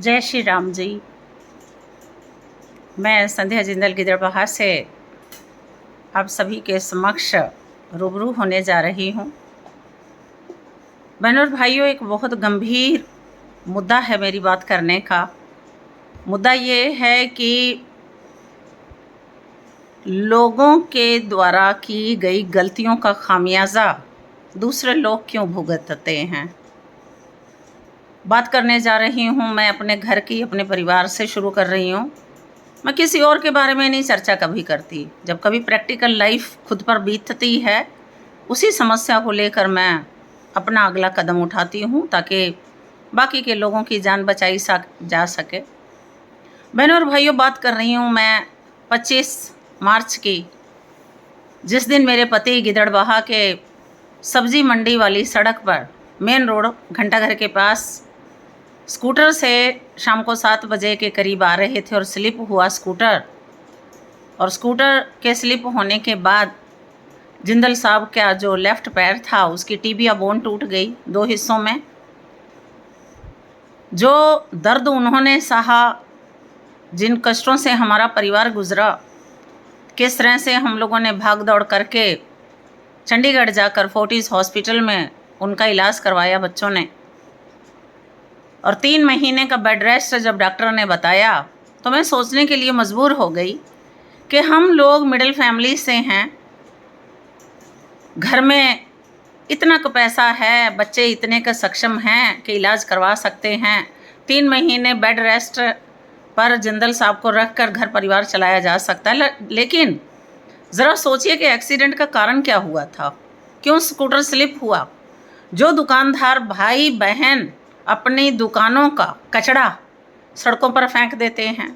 जय श्री राम जी। मैं संध्या जिंदल गिदड़बाहा से आप सभी के समक्ष रूबरू होने जा रही हूँ। बहनों और भाइयों, एक बहुत गंभीर मुद्दा है मेरी बात करने का। मुद्दा ये है कि लोगों के द्वारा की गई गलतियों का खामियाजा दूसरे लोग क्यों भुगतते हैं। बात करने जा रही हूँ मैं अपने घर की, अपने परिवार से शुरू कर रही हूँ। मैं किसी और के बारे में नहीं चर्चा कभी करती। जब कभी प्रैक्टिकल लाइफ खुद पर बीतती है, उसी समस्या को लेकर मैं अपना अगला कदम उठाती हूँ ताकि बाकी के लोगों की जान बचाई जा सके। बहनों और भाइयों, बात कर रही हूँ मैं 25 मार्च की, जिस दिन मेरे पति गिदड़बाहा के सब्जी मंडी वाली सड़क पर मेन रोड घंटाघर के पास स्कूटर से शाम को 7 बजे के करीब आ रहे थे और स्लिप हुआ स्कूटर। और स्कूटर के स्लिप होने के बाद जिंदल साहब का जो लेफ़्ट पैर था उसकी टिबिया बोन टूट गई 2 हिस्सों में। जो दर्द उन्होंने सहा, जिन कष्टों से हमारा परिवार गुजरा, किस तरह से हम लोगों ने भाग दौड़ करके चंडीगढ़ जाकर फोर्टिस हॉस्पिटल में उनका इलाज करवाया बच्चों ने। और 3 महीने का बेड रेस्ट जब डॉक्टर ने बताया तो मैं सोचने के लिए मजबूर हो गई कि हम लोग मिडिल फैमिली से हैं, घर में इतना का पैसा है, बच्चे इतने का सक्षम हैं कि इलाज करवा सकते हैं। 3 महीने बेड रेस्ट पर जिंदल साहब को रख कर घर परिवार चलाया जा सकता है। लेकिन ज़रा सोचिए कि एक्सीडेंट का कारण क्या हुआ था, क्यों स्कूटर स्लिप हुआ। जो दुकानदार भाई बहन अपनी दुकानों का कचरा सड़कों पर फेंक देते हैं,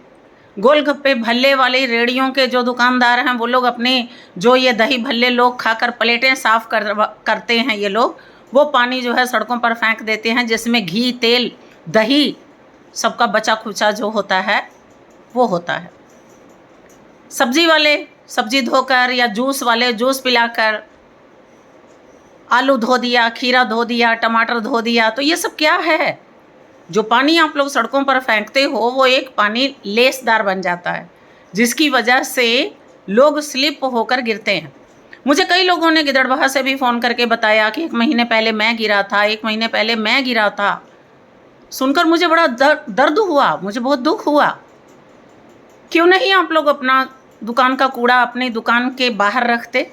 गोलगप्पे भल्ले वाली रेड़ियों के जो दुकानदार हैं वो लोग अपने जो ये दही भल्ले लोग खाकर प्लेटें साफ़ करते हैं, ये लोग वो पानी जो है सड़कों पर फेंक देते हैं, जिसमें घी तेल दही सबका बचा खुचा जो होता है वो होता है। सब्जी वाले सब्जी धोकर या जूस वाले जूस पिलाकर, आलू धो दिया, खीरा धो दिया, टमाटर धो दिया, तो ये सब क्या है। जो पानी आप लोग सड़कों पर फेंकते हो वो एक पानी लेसदार बन जाता है, जिसकी वजह से लोग स्लिप होकर गिरते हैं। मुझे कई लोगों ने गिदड़बाहा से भी फ़ोन करके बताया कि 1 महीने पहले मैं गिरा था, 1 महीने पहले मैं गिरा था। सुनकर मुझे बड़ा दर्द हुआ, मुझे बहुत दुख हुआ। क्यों नहीं आप लोग अपना दुकान का कूड़ा अपनी दुकान के बाहर रखते?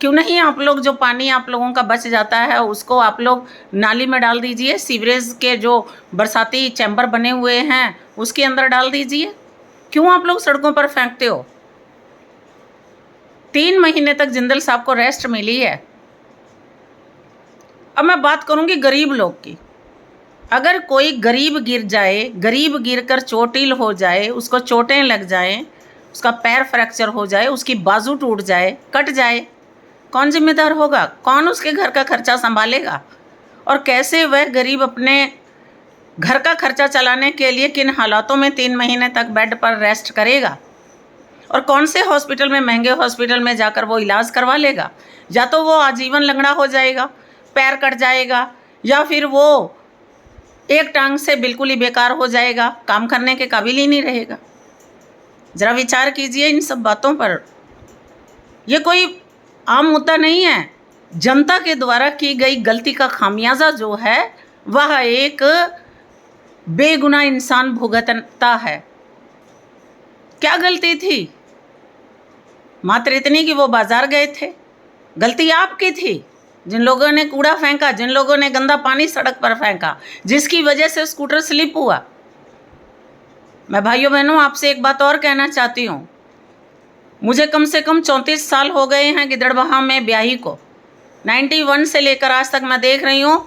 क्यों नहीं आप लोग जो पानी आप लोगों का बच जाता है उसको आप लोग नाली में डाल दीजिए, सीवरेज के जो बरसाती चैम्बर बने हुए हैं उसके अंदर डाल दीजिए। क्यों आप लोग सड़कों पर फेंकते हो? 3 महीने तक जिंदल साहब को रेस्ट मिली है। अब मैं बात करूंगी गरीब लोग की। अगर कोई गरीब गिर जाए, गरीब गिरकर चोटिल हो जाए, उसको चोटें लग जाएं, उसका पैर फ्रैक्चर हो जाए, उसकी बाजू टूट जाए, कट जाए, कौन जिम्मेदार होगा? कौन उसके घर का खर्चा संभालेगा? और कैसे वह गरीब अपने घर का खर्चा चलाने के लिए किन हालातों में 3 महीने तक बेड पर रेस्ट करेगा? और कौन से हॉस्पिटल में, महंगे हॉस्पिटल में जाकर वो इलाज करवा लेगा? या तो वो आजीवन लंगड़ा हो जाएगा, पैर कट जाएगा, या फिर वो एक टांग से बिल्कुल ही बेकार हो जाएगा, काम करने के काबिल ही नहीं रहेगा। ज़रा विचार कीजिए इन सब बातों पर। ये कोई आम मुद्दा नहीं है। जनता के द्वारा की गई गलती का खामियाजा जो है वह एक बेगुनाह इंसान भुगतता है। क्या गलती थी? मात्र इतनी कि वो बाजार गए थे। गलती आपकी थी, जिन लोगों ने कूड़ा फेंका, जिन लोगों ने गंदा पानी सड़क पर फेंका, जिसकी वजह से स्कूटर स्लिप हुआ। मैं भाइयों बहनों आपसे एक बात और कहना चाहती हूँ। मुझे कम से कम 34 साल हो गए हैं गिदड़बाहा में ब्याही को। 91 से लेकर आज तक मैं देख रही हूँ,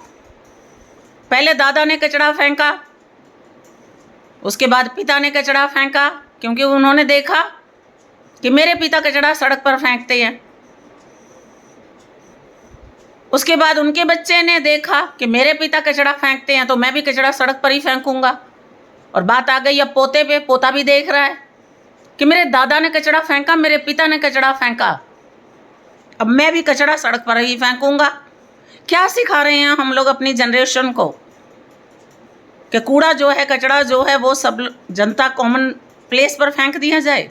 पहले दादा ने कचरा फेंका, उसके बाद पिता ने कचरा फेंका, क्योंकि उन्होंने देखा कि मेरे पिता कचरा सड़क पर फेंकते हैं। उसके बाद उनके बच्चे ने देखा कि मेरे पिता कचरा फेंकते हैं तो मैं भी कचरा सड़क पर ही फेंकूंगा। और बात आ गई अब पोते पे। पोता भी देख रहा है कि मेरे दादा ने कचरा फेंका, मेरे पिता ने कचरा फेंका, अब मैं भी कचरा सड़क पर ही फेंकूंगा। क्या सिखा रहे हैं हम लोग अपनी जनरेशन को कि कूड़ा जो है, कचरा जो है, वो सब जनता कॉमन प्लेस पर फेंक दिया जाए,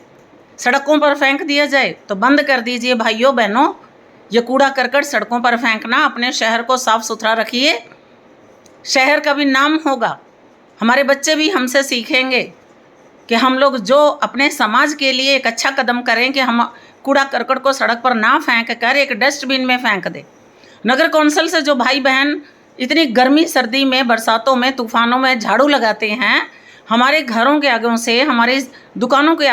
सड़कों पर फेंक दिया जाए। तो बंद कर दीजिए भाइयों बहनों, ये कूड़ा करकट सड़कों पर फेंकना। अपने शहर को साफ सुथरा रखिए, शहर का भी नाम होगा। हमारे बच्चे भी हमसे सीखेंगे कि हम लोग जो अपने समाज के लिए एक अच्छा कदम करें कि हम कूड़ा करकट को सड़क पर ना फेंक कर एक डस्टबिन में फेंक दें। नगर कौंसिल से जो भाई बहन इतनी गर्मी सर्दी में, बरसातों में, तूफानों में झाड़ू लगाते हैं, हमारे घरों के आगे से, हमारी दुकानों के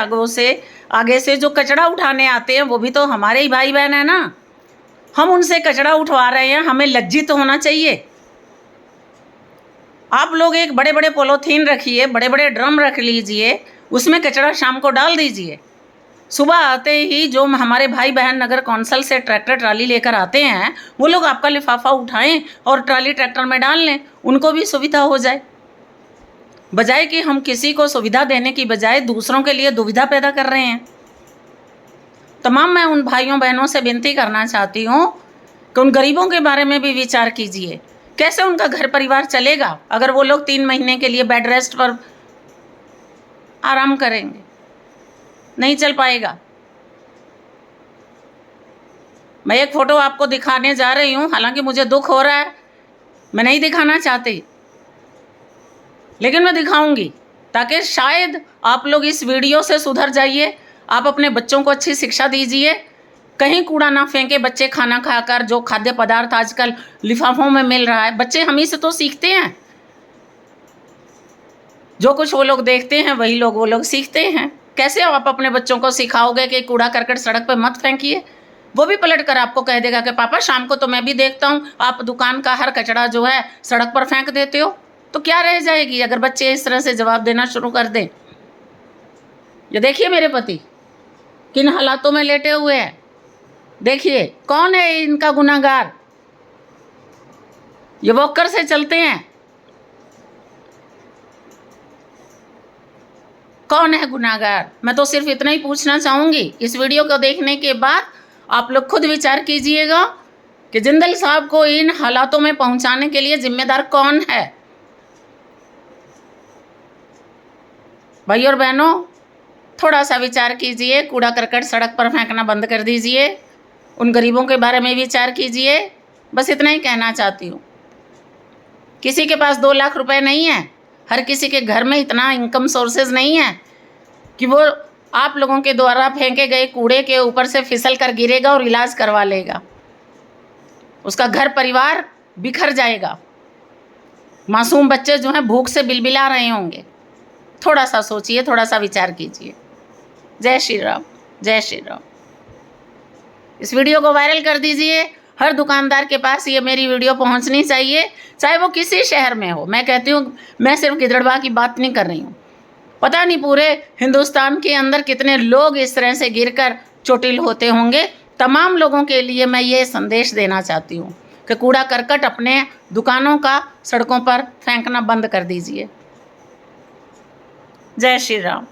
आगे से जो कचरा उठाने आते हैं, वो भी तो हमारे ही भाई बहन है ना। हम उनसे कचरा उठवा रहे हैं, हमें लज्जित तो होना चाहिए। आप लोग एक बड़े बड़े पॉलीथीन रखिए, बड़े बड़े ड्रम रख लीजिए, उसमें कचरा शाम को डाल दीजिए। सुबह आते ही जो हमारे भाई बहन नगर कौंसिल से ट्रैक्टर ट्राली लेकर आते हैं, वो लोग आपका लिफाफा उठाएं और ट्राली ट्रैक्टर में डाल लें, उनको भी सुविधा हो जाए। बजाय कि हम किसी को सुविधा देने की बजाय दूसरों के लिए दुविधा पैदा कर रहे हैं। तमाम मैं उन भाइयों बहनों से विनती करना चाहती हूँ कि उन गरीबों के बारे में भी विचार कीजिए। कैसे उनका घर परिवार चलेगा अगर वो लोग 3 महीने के लिए बेड रेस्ट पर आराम करेंगे? नहीं चल पाएगा। मैं एक फ़ोटो आपको दिखाने जा रही हूँ, हालांकि मुझे दुख हो रहा है, मैं नहीं दिखाना चाहती, लेकिन मैं दिखाऊंगी ताकि शायद आप लोग इस वीडियो से सुधर जाइए। आप अपने बच्चों को अच्छी शिक्षा दीजिए, कहीं कूड़ा ना फेंके। बच्चे खाना खाकर जो खाद्य पदार्थ आजकल लिफाफों में मिल रहा है, बच्चे हम ही से तो सीखते हैं। जो कुछ वो लोग देखते हैं वही वो लोग सीखते हैं। कैसे आप अपने बच्चों को सिखाओगे कि कूड़ा करकट सड़क पर मत फेंकिए? वो भी पलट कर आपको कह देगा कि पापा शाम को तो मैं भी देखता हूँ आप दुकान का हर कचरा जो है सड़क पर फेंक देते हो। तो क्या रह जाएगी अगर बच्चे इस तरह से जवाब देना शुरू कर दें? ये देखिए मेरे पति किन हालातों में लेटे हुए हैं। देखिए कौन है इनका गुनाहगार? ये वॉकर से चलते हैं। कौन है गुनाहगार? मैं तो सिर्फ इतना ही पूछना चाहूँगी। इस वीडियो को देखने के बाद आप लोग खुद विचार कीजिएगा कि जिंदल साहब को इन हालातों में पहुंचाने के लिए जिम्मेदार कौन है। भाई और बहनों, थोड़ा सा विचार कीजिए, कूड़ा करकट सड़क पर फेंकना बंद कर दीजिए, उन गरीबों के बारे में विचार कीजिए। बस इतना ही कहना चाहती हूँ। किसी के पास 2 लाख रुपए नहीं है, हर किसी के घर में इतना इनकम सोर्सेज नहीं है कि वो आप लोगों के द्वारा फेंके गए कूड़े के ऊपर से फिसल कर गिरेगा और इलाज करवा लेगा। उसका घर परिवार बिखर जाएगा, मासूम बच्चे जो हैं भूख से बिलबिला रहे होंगे। थोड़ा सा सोचिए, थोड़ा सा विचार कीजिए। जय श्री राम, जय श्री राम। इस वीडियो को वायरल कर दीजिए। हर दुकानदार के पास ये मेरी वीडियो पहुंचनी चाहिए, चाहे वो किसी शहर में हो। मैं कहती हूँ, मैं सिर्फ गिदड़बाह की बात नहीं कर रही हूँ। पता नहीं पूरे हिंदुस्तान के अंदर कितने लोग इस तरह से गिरकर चोटिल होते होंगे। तमाम लोगों के लिए मैं ये संदेश देना चाहती हूँ कि कूड़ा करकट अपने दुकानों का सड़कों पर फेंकना बंद कर दीजिए। जय श्री राम।